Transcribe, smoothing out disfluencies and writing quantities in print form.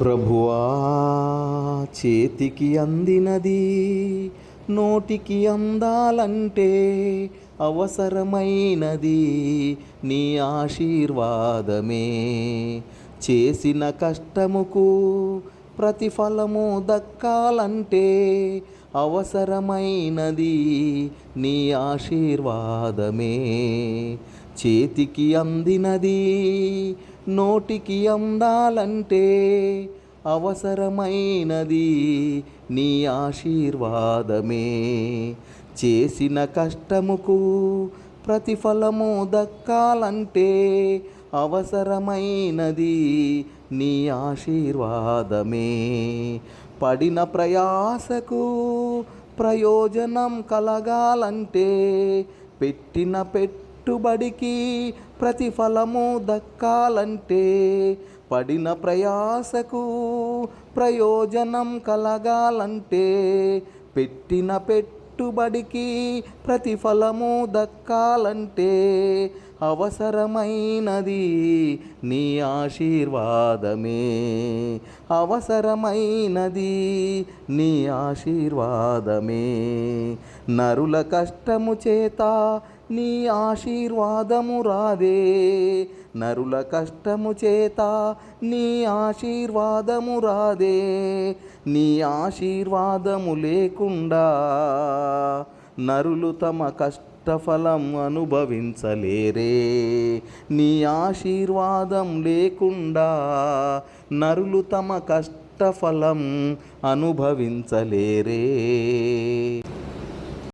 ప్రభువా, చేతికి అందినది నోటికి అందాలంటే అవసరమైనది నీ ఆశీర్వాదమే. చేసిన కష్టముకు ప్రతిఫలము దక్కాలంటే అవసరమైనది నీ ఆశీర్వాదమే. చేతికి అందినది నోటికి అందాలంటే అవసరమైనది నీ ఆశీర్వాదమే. చేసిన కష్టముకు ప్రతిఫలము దక్కాలంటే అవసరమైనది నీ ఆశీర్వాదమే. పడిన ప్రయాసకు ప్రయోజనం కలగాలంటే పెట్టిన పెట్టుబడికి ప్రతిఫలము దక్కాలంటే పడిన ప్రయాసకు ప్రయోజనం కలగాలంటే పెట్టిన పెట్టుబడికి ప్రతిఫలము దక్కాలంటే అవసరమైనది నీ ఆశీర్వాదమే. అవసరమైనది నీ ఆశీర్వాదమే. నరుల కష్టము చేత నీ ఆశీర్వాదము రాదే. నరుల కష్టము చేత నీ ఆశీర్వాదము రాదే. నీ ఆశీర్వాదము లేకుండా నరులు తమ కష్టఫలం అనుభవించలేరే. నీ ఆశీర్వాదం లేకుండా నరులు తమ కష్టఫలం అనుభవించలేరే.